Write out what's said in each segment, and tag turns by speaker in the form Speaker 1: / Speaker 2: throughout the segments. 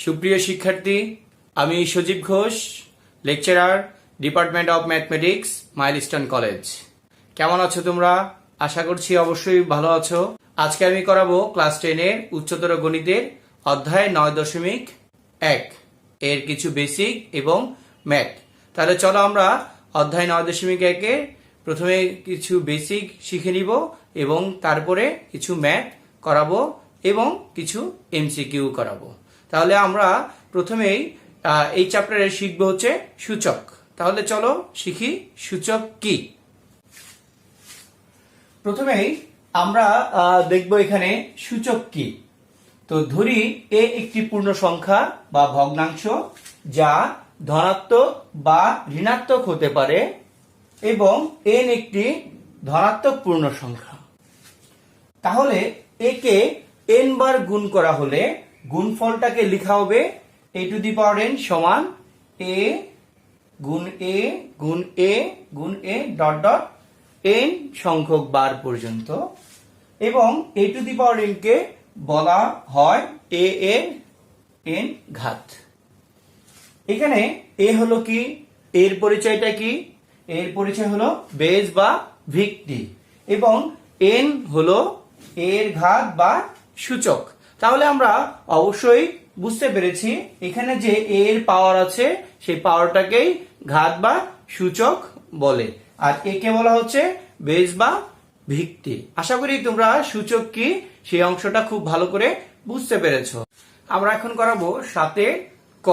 Speaker 1: সুপ্রিয় শিক্ষার্থী, আমি Sajib Ghosh, lecturer, department of mathematics, milestone college. কেমন আছো তোমরা? আশা করছি অবশ্যই ভালো আছো। আজকে আমি করাবো ক্লাস 10-এর উচ্চতর গণিতের অধ্যায় 9.1 এর কিছু বেসিক এবং ম্যাথ। তাহলে চলো আমরা অধ্যায় 9.1-এর প্রথমে কিছু বেসিক শিখে নিব এবং তারপরে কিছু ম্যাথ করাবো এবং কিছু এমসিকিউ করাবো। তাহলে আমরা প্রথমেই এই চ্যাপ্টারে শিখবো হচ্ছে সূচক। তাহলে চলো শিখি সূচক কি। প্রথমেই আমরা দেখব এখানে সূচক কি। তো ধরি এ একটি পূর্ণ সংখ্যা বা ভগ্নাংশ যা ধনাত্মক বা ঋণাত্মক হতে পারে এবং এন একটি ধনাত্মক পূর্ণ সংখ্যা। তাহলে একে এন বার গুণ করা হলে গুণফলটাকে লেখা হবে a to the power n সমান a গুণ a গুণ a গুণ a ডট ডট n সংখ্যক বার পর্যন্ত, এবং a to the power n কে বলা হয় a এর n ঘাত। এখানে a হলো কি, এর পরিচয়টা কি? এর পরিচয় হলো বেস বা ভিত্তি এবং n হলো এর ঘাত বা সূচক। তাহলে আমরা অবশ্যই বুঝতে পেরেছি এখানে যে এর পাওয়ার আছে সেই পাওয়ারটাকেই ঘাত বা সূচক বলে, আর একে বলা হচ্ছে বেস বা ভিত্তি। আশা করি তোমরা সূচক কি সেই অংশটা খুব ভালো করে বুঝতে পেরেছো। আমরা এখন করাবো 7-এর ক।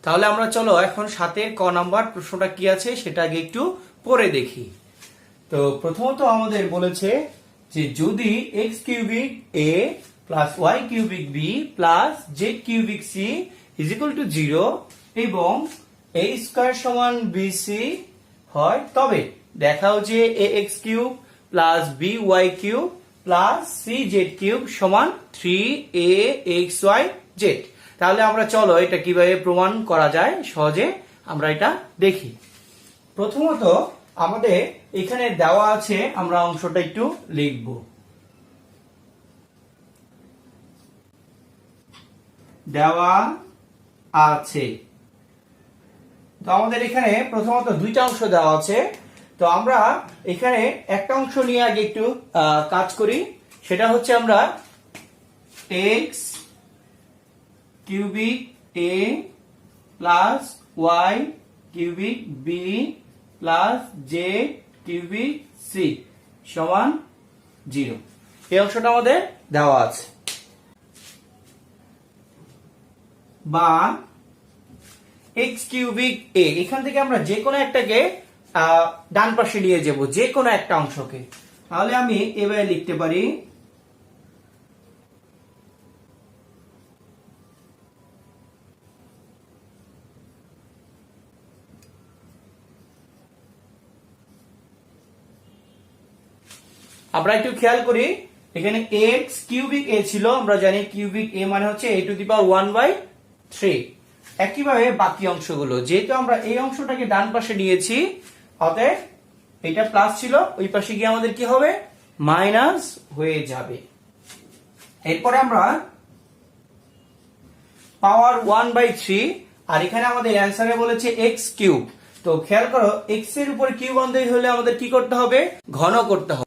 Speaker 1: তাহলে আমরা চলো এখন 7-এর ক নাম্বার প্রশ্নটা কি আছে সেটা আগে একটু পড়ে দেখি। তো প্রথমত আমাদের বলেছে যে যদি x cubic a plus y cubic b plus z cubic c is equal to 0 এবং a স্কয়ার সমান bc হয়, তবে দেখাও যে ax cube plus by cube plus cz cube সমান 3axyz। তাহলে আমরা চলো এটা কিভাবে প্রমাণ করা যায় সহজে আমরা এটা দেখি। প্রথমত আমাদের এখানে দেওয়া আছে, আমরা অংশটা একটু লিখব। দেওয়া আছে, তো আমাদের এখানে প্রথমত দুইটা অংশ দেওয়া আছে। তো আমরা এখানে একটা অংশ নিয়ে আগে একটু কাজ করি। সেটা হচ্ছে আমরা x cubic a plus y cubic b plus z cubic c সমান 0, এই অংশটা আমাদের দেওয়া আছে। বা x কিউবিক a, এখান থেকে আমরা যে কোনো একটাকে ডান পাশে নিয়ে যাব, যে কোনো একটা অংশকে। তাহলে আমি এভাবে লিখতে পারি আমরা একটু খেয়াল করি এখানে x কিউবিক a ছিল, আমরা জানি কিউবিক a মানে হচ্ছে a টু দি পাওয়ার 1/3। একইভাবে বাকি অংশগুলো, যেহেতু আমরা এই অংশটাকে ডান পাশে নিয়েছি অতএব এটা প্লাস ছিল, ওই পাশে গিয়ে আমাদের কি হবে মাইনাস হয়ে যাবে। এরপরে আমরা পাওয়ার 1/3, আর এখানে আমাদের অ্যান্সারে বলেছে x কিউব। তো খেয়াল করো x এর উপর কিউব আনতে হলে আমাদের কি করতে হবে, ঘন করতে হবে।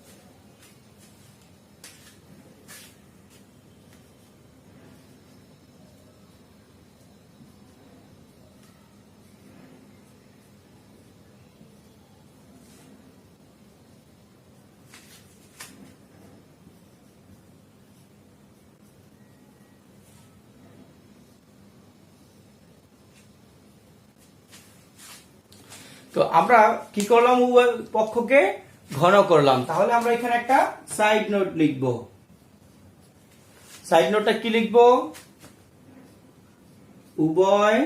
Speaker 1: তো আমরা কি করলাম, উভয় পক্ষকে ঘন করলাম। তাহলে আমরা এখানে একটা সাইড নোট লিখব। সাইড নোটটা কি লিখব, উভয়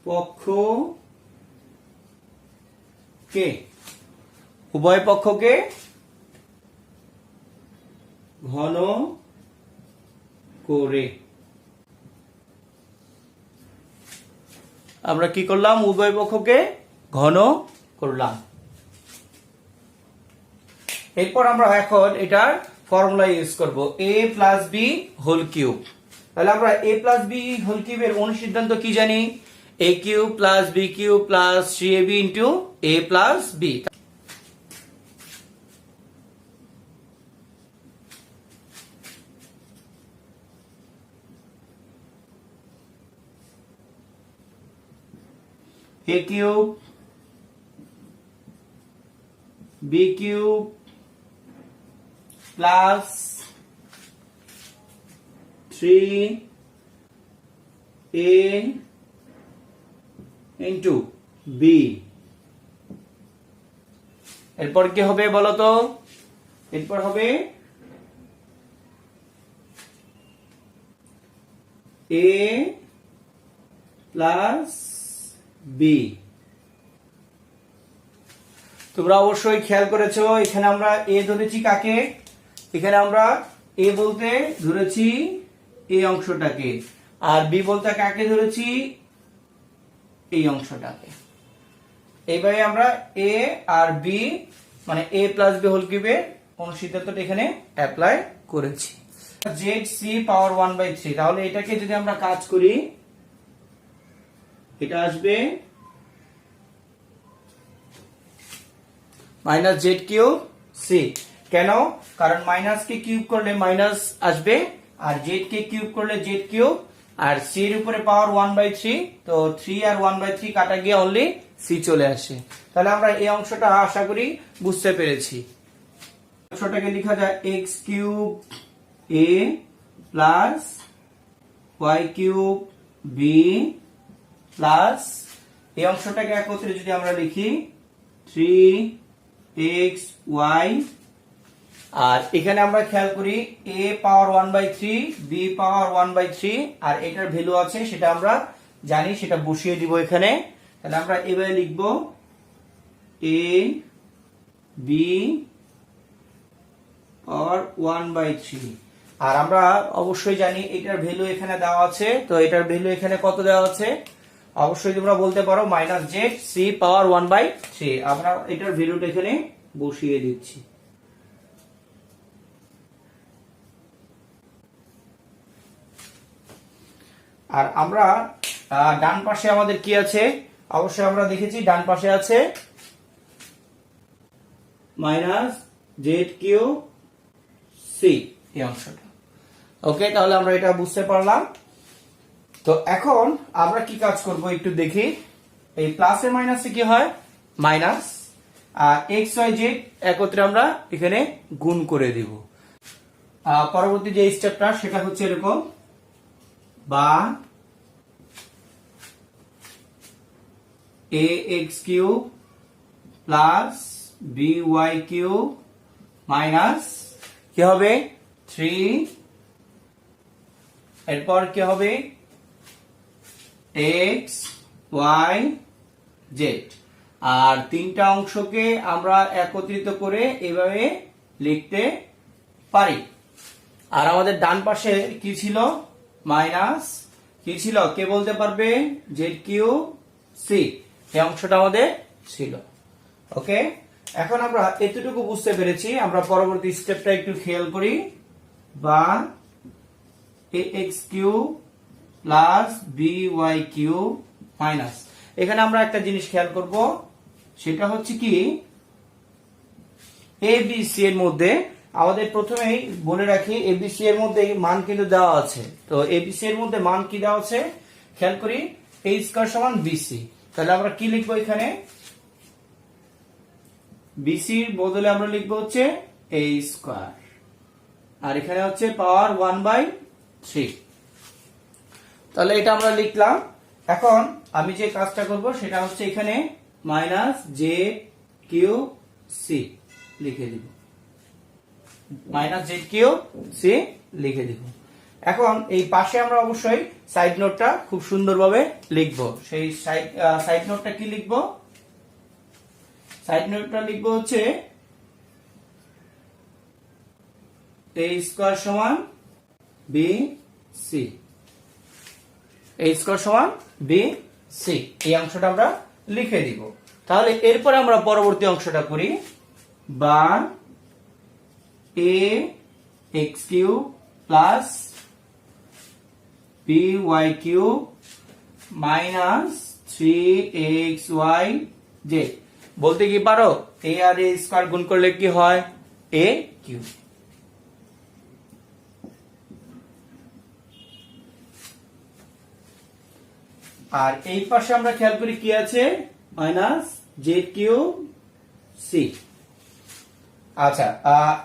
Speaker 1: পক্ষকে ঘন করে আমরা কি করলাম, উভয় পক্ষকে ঘন করলাম। এরপর আমরা এখন এটার ফর্মুলা ইউজ করব, a plus B whole cube. তাহলে আমরা a প্লাস বি হোল কিউবের অনুসিদ্ধান্ত কি জানি? a cube plus B cube plus 3ab into a plus B. a cube B cube plus 3a into B. এরপর কি হবে বলো তো? এরপর হবে a প্লাস বি। তোমরা অবশ্যই খেয়াল করেছো, এখানে আমরা a ধরেছি কাকে? এখানে আমরা a বলতে ধরেছি এই অংশটাকে, আর b বলতে কাকে ধরেছি? এই অংশটাকে। এইভাবে আমরা a আর b মানে a প্লাস b হোল কিউবের অনুসিদ্ধান্তটা এখানে অ্যাপ্লাই করেছি। zc পাওয়ার 1/3, তাহলে এটাকে যদি আমরা কাজ করি এটা আসবে মাইনাস জেড কিউব সি। কেন? কারণ মাইনাস কে কিউব করলে মাইনাস আসবে, আর জেড কে কিউব করলে জেড কিউব, আর সি এর উপরে পাওয়ার 1/3, তো 3 আর 1/3 কাটা গিয়ে অনলি সি চলে আসে। তাহলে আমরা এই অংশটা আশা করি বুঝতে পেরেছি। অংশটাকে লেখা যায় x cube a plus y cube b plus এই অংশটাকে একত্রে যদি আমরা লিখি 3xy, আর এখানে আমরা খেয়াল করি a পাওয়ার 1/3 b পাওয়ার 1/3, আর এটার ভ্যালু আছে সেটা আমরা জানি, সেটা বসিয়ে দিব এখানে। তাহলে আমরা এভাবে লিখব a b পাওয়ার 1/3, আর আমরা অবশ্যই জানি এটার ভ্যালু এখানে দেওয়া আছে, তো এটার ভ্যালু এখানে কত দেওয়া আছে? অবশ্যই তোমরা বলতে পারো মাইনাস জেড সি পাওয়ার 1/3। আমরা এটার ভ্যালুটা এখানে বসিয়ে দিচ্ছি। আর আমরা ডান পাশে আমাদের কি আছে? অবশ্যই আমরা দেখেছি ডান পাশে আছে মাইনাস জেড কিউ সি এই অংশটা। ওকে, তাহলে আমরা এটা বুঝতে পারলাম। তো এখন আমরা কি কাজ করব একটু দেখি। এই প্লাস এর মাইনাসে কি হয়? মাইনাস, আর এক্স ওয়াই জেড একত্রে আমরা এখানে গুণ করে দিব। পরবর্তী যে স্টেপটা সেটা হচ্ছে এরকম, বা a x cube plus B Y cube minus কি হবে 3, এরপর কি হবে x y z, আর তিনটা অংশকে আমরা একত্রিত করে এভাবে লিখতে পারি। আর আমাদের ডান পাশে কি ছিল? মাইনাস কি ছিল? কে বলতে পারবে? জেড কিউ সি এই অংশটা আমাদের ছিল। ওকে, এখন আমরা এতটুকু বুঝতে পেরেছি। আমরা পরবর্তী স্টেপটা একটু খেয়াল করি, বা ax cube plus by cube minus. এখানে আমরা একটা জিনিস খেয়াল করব, সেটা হচ্ছে কি abc এর মধ্যে আমাদের প্রথমেই বলে রাখি abc এর মধ্যে মান কিন্তু দেওয়া আছে। তো abc এর মধ্যে মান কি দেওয়া আছে খেয়াল করি, a স্কয়ার সমান bc। তাহলে আমরা কি লিখবো এখানে? bc এর বদলে আমরা লিখবো হচ্ছে a স্কয়ার, আর এখানে হচ্ছে পাওয়ার 1/3। তাহলে এটা আমরা লিখলাম। এখন আমি যে কাজটা করব সেটা হচ্ছে এখানে মাইনাস জে কিউ সি লিখে দিব, মাইনাস জেড কিউ সি লিখে দিব। এখন এই পাশে আমরা অবশ্যই সাইড নোটটা খুব সুন্দরভাবে লিখব। সেই সাইড নোটটা কি লিখব? সাইড নোটটা লিখব হচ্ছে a স্কয়ার সমান বি সি, a স্কয়ার সমান বি সি এই অংশটা আমরা লিখে দিব। তাহলে এরপরে আমরা পরবর্তী অংশটা করি, বা a x cube plus B Y cube minus 3xy Z. বলতে কি পারো এ আর এ স্কয়ার গুণ করলে কি হয় এ কিউব। আর এই পাশে আমরা খেয়াল করি কি আছে মাইনাস জেড কিউব সি। আচ্ছা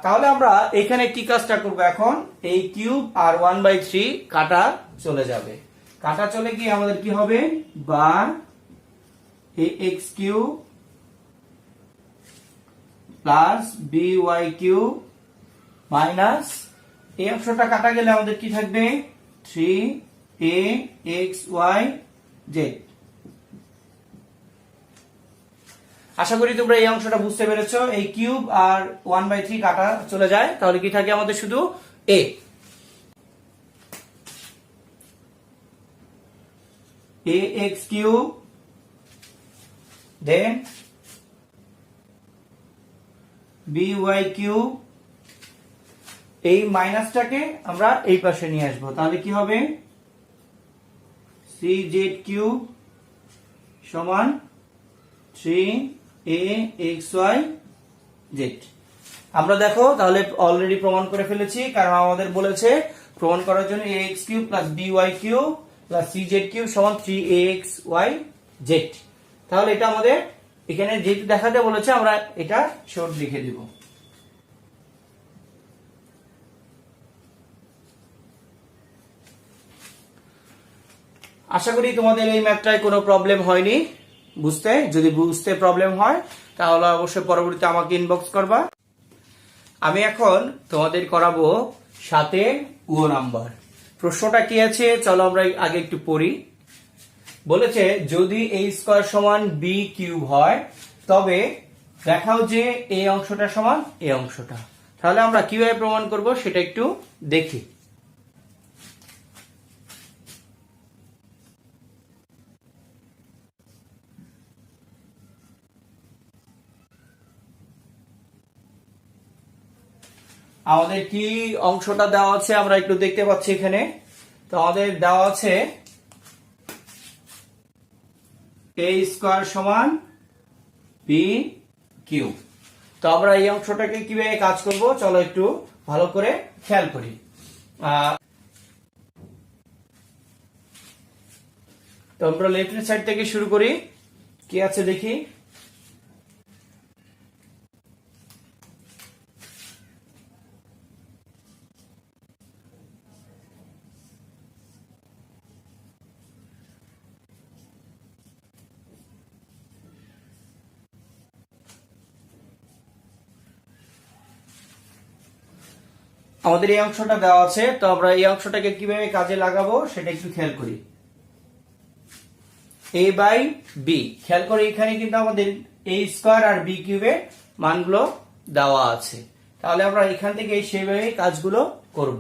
Speaker 1: তাহলে আমরা এখানে কি কাজটা করব এখন এই কিউব আর 1/3 কাটা চলে যাবে। কাটা চলে গিয়ে আমাদের কি হবে বা ax cube plus by cube minus এই অংশটা কাটা গেলে আমাদের কি থাকবে 3axy z। আশা করি তোমরা এই অংশটা বুঝতে পেরেছো। এই কিউব আর 1/3 কাটা চলে যায়, তাহলে কি থাকে আমাদের শুধু a। ax cube then by cube, এই মাইনাসটাকে আমরা এই পাশে নিয়ে আসবো, তাহলে কি হবে cz কিউব সমান 3axy z। আমরা দেখো তাহলে অলরেডি প্রমাণ করে ফেলেছি, কারণ আমাদের বলেছে প্রমাণ করার জন্য ax cube plus by cube plus cz cube সমান 3axy z। তাহলে এটা আমাদের এখানে যেটা দেখাতে বলেছে আমরা এটা শর্ট লিখে দিব। আশা করি তোমাদের এই ম্যাথটায় কোনো প্রবলেম হয়নি বুঝতে। যদি বুঝতে প্রবলেম হয় তাহলে অবশ্যই পরবর্তীতে আমাকে ইনবক্স করবা। আমি এখন তোমাদের করাবো 7 নাম্বার। প্রশ্নটা কি আছে চলো আমরা আগে একটু পড়ি। বলেছে যদি a স্কয়ার সমান b কিউব হয় তবে দেখাও যে এই অংশটা সমান এই অংশটা। তাহলে আমরা কিভাবে প্রমাণ করব সেটা একটু দেখি। আমাদের কি অংশটা দেওয়া আছে আমরা একটু দেখতে পাচ্ছি এখানে। তো আমাদের দেওয়া আছে a স্কয়ার সমান b কিউব। তো আমরা এই অংশটাকে কিভাবে কাজ করব চলো একটু ভালো করে খেয়াল করি। তো আমরা লেফট হ্যান্ড সাইড থেকে শুরু করি, কি আছে দেখি। আমাদের এই অংশটা দেওয়া আছে, তো আমরা এই অংশটাকে কিভাবে কাজে লাগাবো সেটা একটু খেয়াল করি। a বাই b, খেয়াল করি এখানে কিন্তু আমাদের a স্কয়ার আর b কিউবের মানগুলো দেওয়া আছে। তাহলে আমরা এখান থেকে সেইভাবে কাজগুলো করব।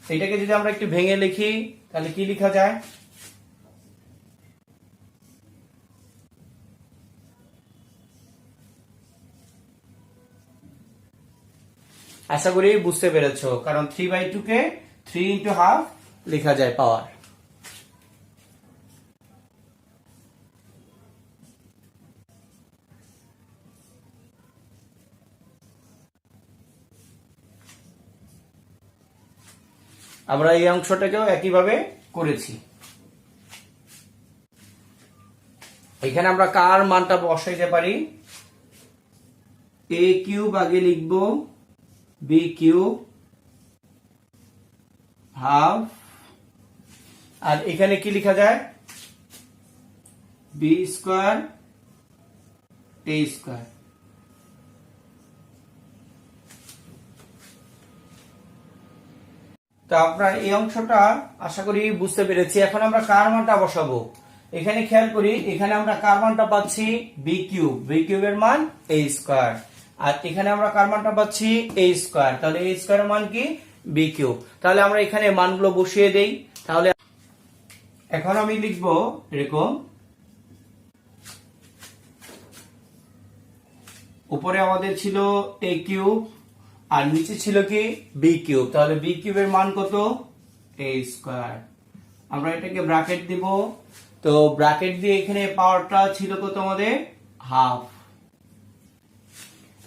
Speaker 1: এটাকে যদি আমরা একটু ভেঙে লিখি তাহলে কি লেখা যায়, আশা করি বুঝতে পেরেছো, কারণ 3/2 কে 3 ইন্টু হাফ লেখা যায় পাওয়ার। আমরা এই অংশটাকেও একইভাবে করেছি। এখানে আমরা কার মানটা বসাইতে পারি, a কিউব আগে লিখবো, b কিউব হাফ, আর এখানে কি লেখা যায় b স্কয়ার a স্কয়ার। তো আপনারা এই অংশটা আশা করি বুঝতে পেরেছি। এখন আমরা কার মানটা বসাবো, এখানে খেয়াল করি এখানে আমরা কার মানটা পাচ্ছি b কিউব, b কিউবের মান a স্কয়ার, আর এখানে আমরা কার মানটা পাচ্ছি a স্কয়ার, তাহলে a স্কয়ারের মান কি b কিউব। তাহলে আমরা এখানে মানগুলো বসিয়ে দেই। তাহলে এখন আমি লিখবো এরকম, উপরে আমাদের ছিল a কিউব আর নিচে ছিল কি বি কিউব, তাহলে বি কিউবের মান কত এ স্কয়ার। আমরা এটাকে ব্র্যাকেট দিব, তো ব্র্যাকেট দিয়ে এখানে পাওয়ারটা ছিল কত আমাদের হাফ।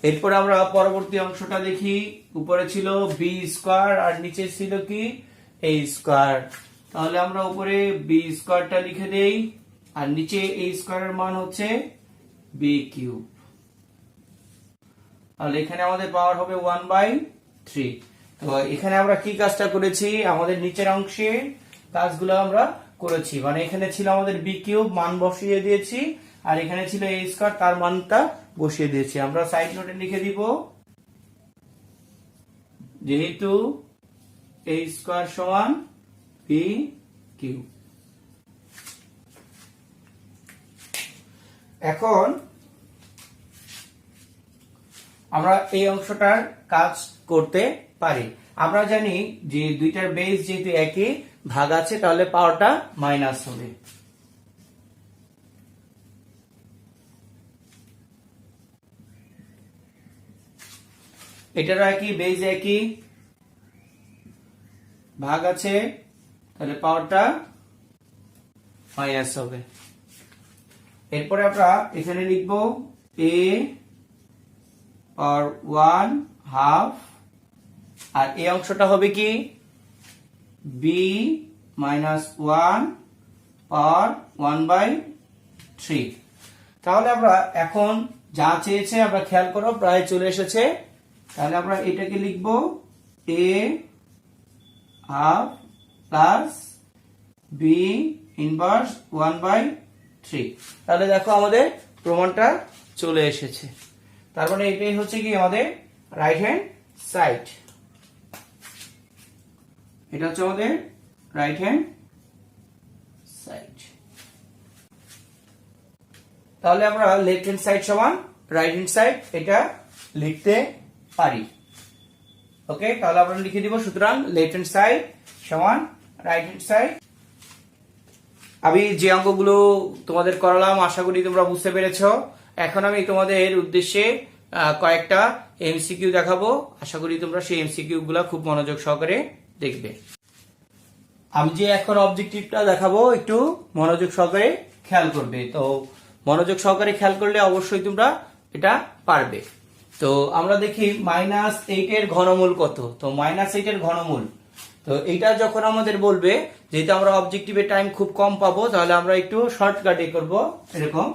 Speaker 1: এরপর আমরা পরবর্তী অংশটা দেখি, উপরে ছিল বি স্কয়ার আর নিচে ছিল কি এ স্কয়ার, তাহলে আমরা উপরে বি স্কয়ারটা লিখে দেই আর নিচে এ স্কয়ারের মান হচ্ছে বি কিউব। তাহলে এখানে আমাদের পাওয়ার হবে 1/3। তো এখানে আমরা কি কাজটা করেছি, আমাদের নিচের অংশে কাজগুলো আমরা করেছি, মানে এখানে ছিল আমাদের বি কিউব, মান বসিয়ে দিয়েছি, আর এখানে ছিল এ স্কয়ার, তার মানটা বসিয়ে দিয়েছি। আমরা সাইড নোটে লিখে দিব যেহেতু এ স্কয়ার সমান বি কিউব। এখন আমরা এই অংশটার কাজ করতে পারি। আমরা জানি যে দুইটার বেস যেহেতু একই, ভাগ আছে, তাহলে পাওয়ারটা মাইনাস হবে। এটারও একই, বেস একই, ভাগ আছে, তাহলে পাওয়ারটা মাইনাস হবে। এরপরে আমরা এখানে লিখব a পাওয়ার 1/2, আর এই অংশটা হবে কি b মাইনাস 1 পাওয়ার 1/3। তাহলে আমরা এখন যা চেয়েছে আমরা খেয়াল করো প্রায় চলে এসেছে, তাহলে আমরা এটাকে লিখব a half plus b inverse 1/3। তাহলে দেখো আমাদের প্রমাণটা চলে এসেছে। তার মানে এটাই হচ্ছে কি আমাদের রাইট হ্যান্ড সাইড, এটা হচ্ছে আমাদের রাইট হ্যান্ড সাইড। তাহলে আমরা লেফট হ্যান্ড সাইড সমান রাইট হ্যান্ড সাইড এটা লিখতে পারি। ওকে, তাহলে আমরা লিখে দিব, সুতরাং লেফট হ্যান্ড সাইড সমান রাইট হ্যান্ড সাইড। আমি যে অঙ্কগুলো তোমাদের করালাম আশা করি তোমরা বুঝতে পেরেছো। এখন আমি তোমাদের উদ্দেশ্যে কয়েকটা এমসিকিউ দেখাবো, আশা করি তোমরা সেই এমসিকিউ গুলা খুব মনোযোগ সহকারে দেখবে। আমি যে এখন অবজেক্টিভটা দেখাবো একটু মনোযোগ সহকারে খেয়াল করবে, তো মনোযোগ সহকারে খেয়াল করলে অবশ্যই তোমরা এটা পারবে। তো আমরা দেখি -8 এর ঘনমূল কত। তো -8 এর ঘনমূল, তো এইটা যখন আমাদের বলবে, যেহেতু আমরা অবজেক্টিভের টাইম খুব কম পাবো, তাহলে আমরা একটু শর্টকাটে করব। এরকম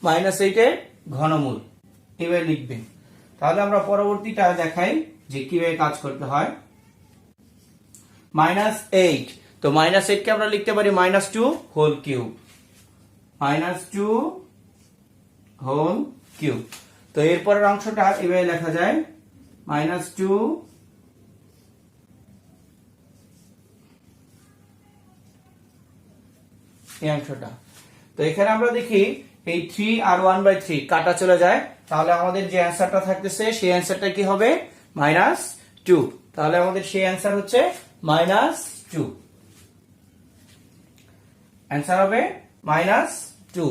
Speaker 1: -8 এর ঘনমূল এভাবে লিখবে। তাহলে আমরা পরবর্তীটা দেখাই যে কিভাবে কাজ করতে হয়। -8, তো -8 কে আমরা লিখতে পারি -2 হোল কিউব, -2 হোল কিউব। তো এরপরের অংশটা এভাবে লেখা যায় -2 এই অংশটা। তো এখানে আমরা দেখি এই 3 আর 1/3 কাটা চলে যায়, তাহলে আমাদের যে অ্যান্সারটা থাকতেছে সেই অ্যান্সারটা কি হবে -2। তাহলে আমাদের সেই অ্যান্সার হচ্ছে -2, অ্যান্সার হবে -2।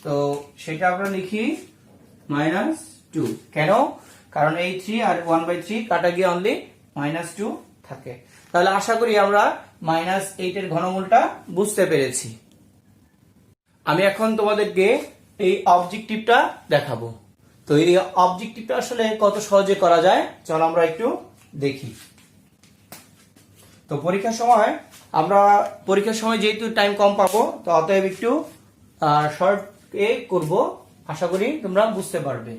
Speaker 1: তো সেটা আমরা লিখি -2, কেন? কারণ এই 3 আর 1/3 কাটা গিয়ে অনলি -2 থাকে। তাহলে আশা করি আমরা -8 এর ঘনমূলটা বুঝতে পেরেছি। আমি এখন তোমাদেরকে এই অবজেক্টিভটা দেখাবো। তো এই অবজেক্টিভটা আসলে কত সহজে করা যায় চলো আমরা একটু দেখি। তো পরীক্ষার সময় যেহেতু টাইম কম পাবো, তো অতএব একটু শর্ট এ করব, আশা করি তোমরা বুঝতে পারবে।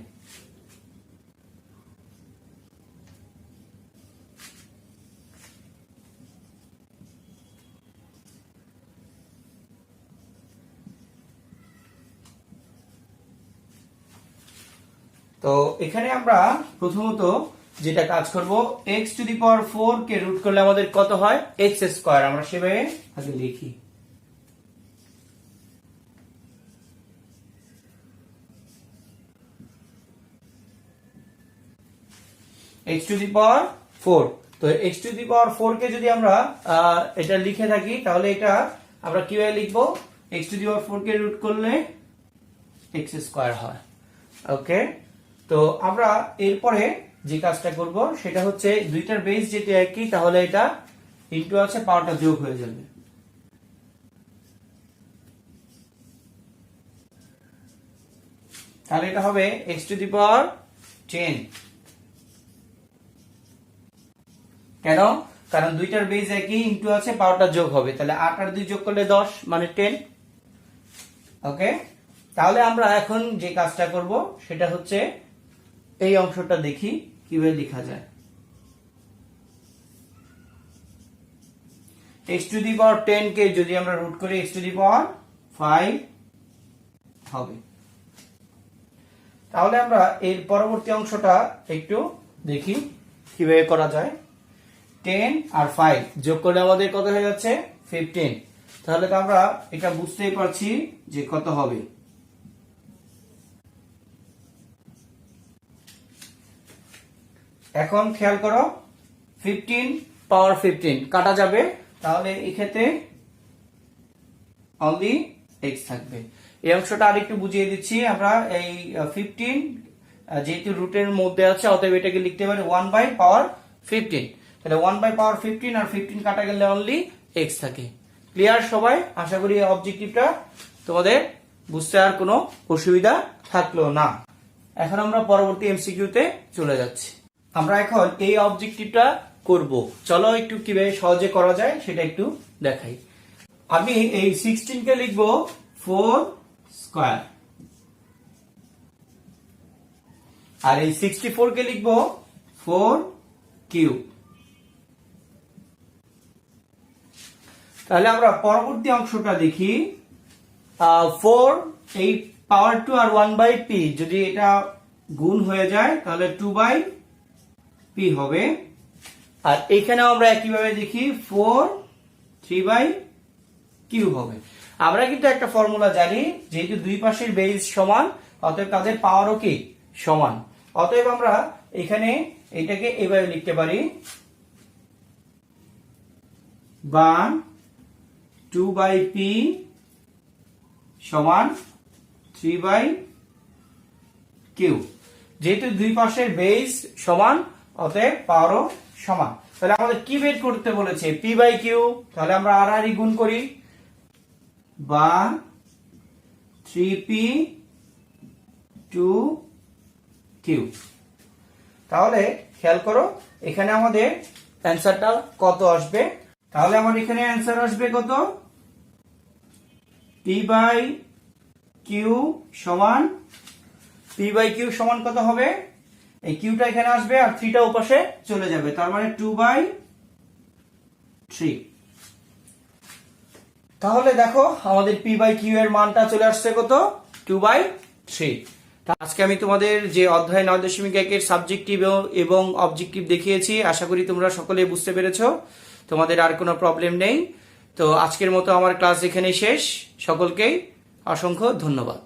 Speaker 1: তো এখানে আমরা প্রথমত যেটা কাজ করব, x⁴ কে রুট করলে আমাদের কত হয় x²। আমরা সেভাবে আগে লিখি। x⁴, তো x⁴ কে যদি আমরা এটা লিখে থাকি, তাহলে এটা আমরা কিভাবে লিখবো, x⁴ কে রুট করলে এক্স স্কোয়ার হয়। ওকে, তো আমরা এরপরে যে কাজটা করব সেটা হচ্ছে দুইটার বেস যেটা একই, তাহলে এটা ইনটু আছে পাওয়ারটা যোগ হয়ে যাবে। তাহলে এটা হবে x টু দি পাওয়ার 10। কেন? কারণ দুইটার বেস একই, ইনটু আছে পাওয়ারটা যোগ হবে, তাহলে 8 আর 2 যোগ করলে 10 মানে 10। ওকে, তাহলে আমরা এখন যে কাজটা করব সেটা হচ্ছে এই অংশটা দেখি কিভাবে লেখা যায়। x টু দি পাওয়ার 10 কে যদি আমরা রুট করি x টু দি পাওয়ার 5 হবে। তাহলে আমরা এর পরবর্তী অংশটা একটু দেখি কিভাবে করা যায়। 10 আর 5 যোগ করলে আমাদের কত হয়ে যাচ্ছে? 15। তাহলে তো আমরা এটা বুঝতেই পারছি যে কত হবে। এখন খেয়াল করো, 15 পাওয়ার 15 কাটা যাবে, তাহলে এক্ষেত্রে অনলি x থাকবে। এই অংশটা আরেকটু বুঝিয়ে দিচ্ছি। আমরা এই 15 যেহেতু রুটের মধ্যে আছে, অতএব এটাকে লিখতে পারি 1 বাই পাওয়ার 15। তাহলে 1 বাই পাওয়ার 15 আর 15 কাটা গেলে অনলি x থাকে। ক্লিয়ার সবাই? আশা করি এই অবজেক্টিভটা তোমাদের বুঝতে আর কোনো অসুবিধা থাকলো না। এখন আমরা পরবর্তী এমসিকিউতে চলে যাচ্ছি। আমরা এখন এই অবজেক্টিভটা করব। চলো একটু কিভাবে সহজে করা যায় সেটা একটু দেখাই। আমি এই 16 কে লিখবো 4 স্কয়ার, আর এই 64 কে লিখবো 4 কিউব। তাহলে আমরা পরবর্তী অংশটা দেখি। 4 এই পাওয়ার 2 আর 1 বাই পি যদি এটা গুণ হয়ে যায় তাহলে 2 বাই পি হবে। আর এখানেও আমরা একইভাবে দেখি 4 3 বাই কিউ হবে। আমরা কিন্তু একটা ফর্মুলা জানি, যেহেতু দুই পাশের বেস সমান অতএব তাদের পাওয়ারও কি সমান। অতএব আমরা এখানে এটাকে এভাবে লিখতে পারি, বা 2 বাই পি সমান 3 বাই কিউ। যেহেতু দুই পাশের বেস সমান অতএব পাওয়ারও সমান। তাহলে আমাদের কি বের করতে বলেছে? P by Q. তাহলে আমরা আর গুণ করি, বা 3p 2 কিউ। তাহলে খেয়াল করো এখানে আমাদের অ্যান্সারটা কত আসবে। তাহলে আমার এখানে অ্যান্সার আসবে কত? p বাই কিউ সমান, p বাই কিউ সমান কত হবে? এই কিউটা এখানে আসবে আর 3টা ওপাশে চলে যাবে, তার মানে 2 বাই 3। তাহলে দেখো আমাদের p বাই কিউ এর মানটা চলে আসছে কত? 2 বাই 3। আজকে আমি তোমাদের যে অধ্যায় 9.1 এর সাবজেক্টিভ এবং অবজেক্টিভ দেখিয়েছি, আশা করি তোমরা সকলে বুঝতে পেরেছো, তোমাদের আর কোনো প্রবলেম নেই। তো আজকের মতো আমার ক্লাস এখানেই শেষ। সকলকেই অসংখ্য ধন্যবাদ।